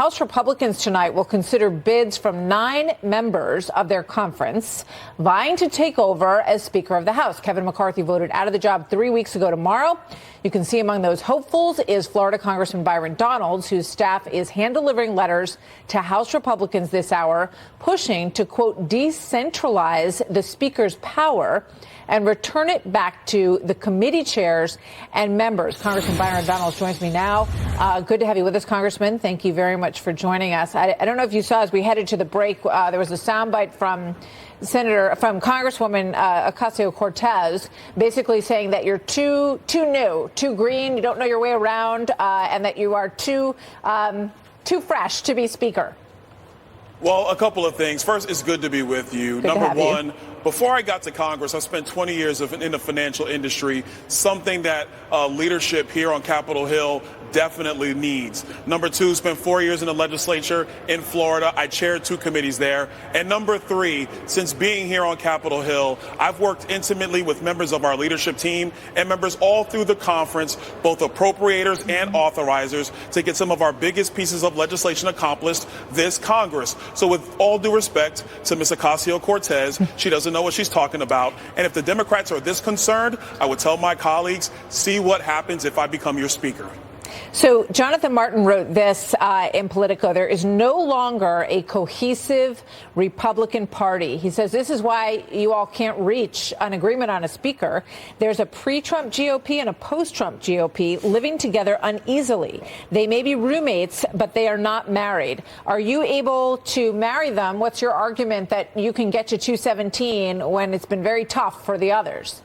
House Republicans tonight will consider bids from 9 members of their conference vying to take over as Speaker of the House. Kevin McCarthy voted out of the job 3 weeks ago tomorrow. You can see among those hopefuls is Florida Congressman Byron Donalds, whose staff is hand-delivering letters to House Republicans this hour, pushing to, quote, decentralize the Speaker's power and return it back to the committee chairs and members. Congressman Byron Donalds joins me now. Good to have you with us, Congressman. Thank you very much for joining us. I don't know if you saw as we headed to the break, there was a soundbite from Congresswoman Ocasio-Cortez, basically saying that you're too new, too green, you don't know your way around, and that you are too fresh to be Speaker. Well, a couple of things. First, it's good to be with you. Good Number one, before I got to Congress, I spent 20 years in the financial industry, something that leadership here on Capitol Hill definitely needs. Number two, spent 4 years in the legislature in Florida. I chaired 2 committees there. And number three, since being here on Capitol Hill, I've worked intimately with members of our leadership team and members all through the conference, both appropriators and authorizers, to get some of our biggest pieces of legislation accomplished this Congress. So with all due respect to Ms. Ocasio-Cortez, she doesn't know what she's talking about. And if the Democrats are this concerned, I would tell my colleagues, see what happens if I become your Speaker. So Jonathan Martin wrote this in Politico. There is no longer a cohesive Republican Party. He says this is why you all can't reach an agreement on a Speaker. There's a pre-Trump GOP and a post-Trump GOP living together uneasily. They may be roommates, but they are not married. Are you able to marry them? What's your argument that you can get to 217 when it's been very tough for the others?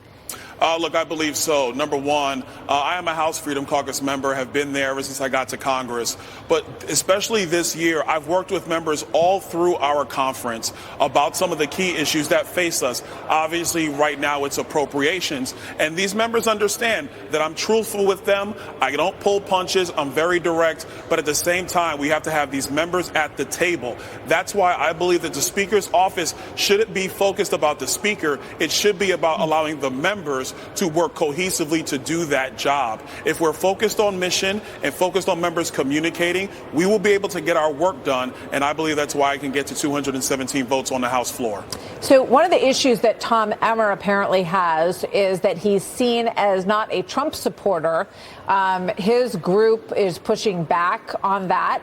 Look, I believe so. Number one, I am a House Freedom Caucus member, have been there ever since I got to Congress. But especially this year, I've worked with members all through our conference about some of the key issues that face us. Obviously, right now, it's appropriations. And these members understand that I'm truthful with them. I don't pull punches. I'm very direct. But at the same time, we have to have these members at the table. That's why I believe that the Speaker's office shouldn't be focused about the Speaker. It should be about allowing the members to work cohesively to do that job. If we're focused on mission and focused on members communicating, we will be able to get our work done. And I believe that's why I can get to 217 votes on the House floor. So one of the issues that Tom Emmer apparently has is that he's seen as not a Trump supporter. His group is pushing back on that.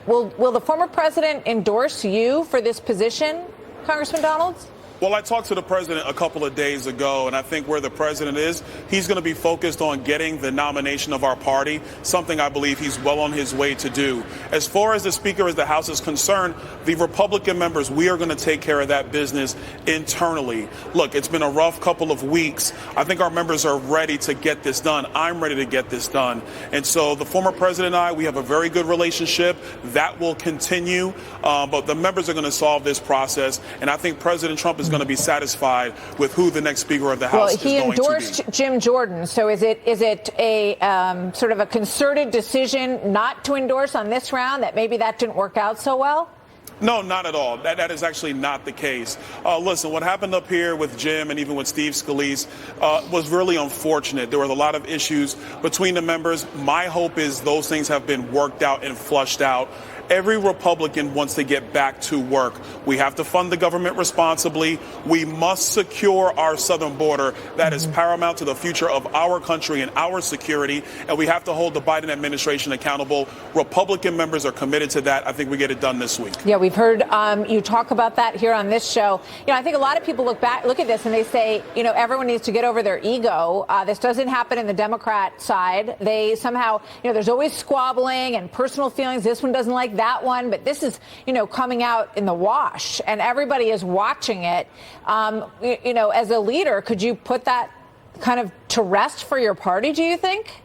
Will the former president endorse you for this position, Congressman Donalds? Well, I talked to the president a couple of days ago, and I think where the president is, he's going to be focused on getting the nomination of our party, something I believe he's well on his way to do. As far as the Speaker of the House is concerned, the Republican members, we are going to take care of that business internally. Look, it's been a rough couple of weeks. I think our members are ready to get this done. I'm ready to get this done. And so the former president and I, we have a very good relationship. That will continue. But the members are going to solve this process. And I think President Trump is going to be satisfied with who the next Speaker of the House is going to be. Well, he endorsed Jim Jordan. So is it a sort of a concerted decision not to endorse on this round, that maybe that didn't work out so well? No, not at all. That is actually not the case. Listen, what happened up here with Jim and even with Steve Scalise was really unfortunate. There were a lot of issues between the members. My hope is those things have been worked out and flushed out. Every Republican wants to get back to work. We have to fund the government responsibly. We must secure our southern border. That is paramount to the future of our country and our security. And we have to hold the Biden administration accountable. Republican members are committed to that. I think we get it done this week. Yeah, we've heard you talk about that here on this show. You know, I think a lot of people look at this and they say, you know, everyone needs to get over their ego. This doesn't happen in the Democrat side. They somehow, you know, there's always squabbling and personal feelings. This one doesn't like that one, but this is, you know, coming out in the wash and everybody is watching it. You know, as a leader, could you put that kind of to rest for your party, do you think?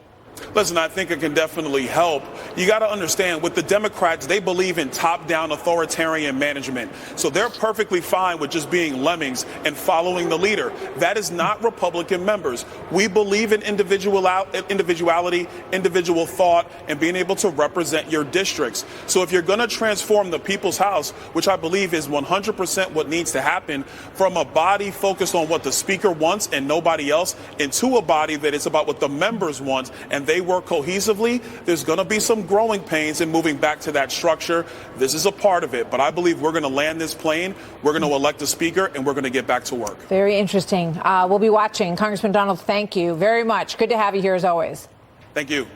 Listen, I think it can definitely help. You got to understand, with the Democrats, they believe in top-down authoritarian management. So they're perfectly fine with just being lemmings and following the leader. That is not Republican members. We believe in individuality, individual thought, and being able to represent your districts. So if you're going to transform the People's House, which I believe is 100% what needs to happen, from a body focused on what the Speaker wants and nobody else, into a body that is about what the members want and and they work cohesively, there's going to be some growing pains in moving back to that structure. This is a part of it, but I believe we're going to land this plane, we're going to elect a speaker, and we're going to get back to work. Very interesting. We'll be watching. Congressman Donald, thank you very much. Good to have you here as always. Thank you.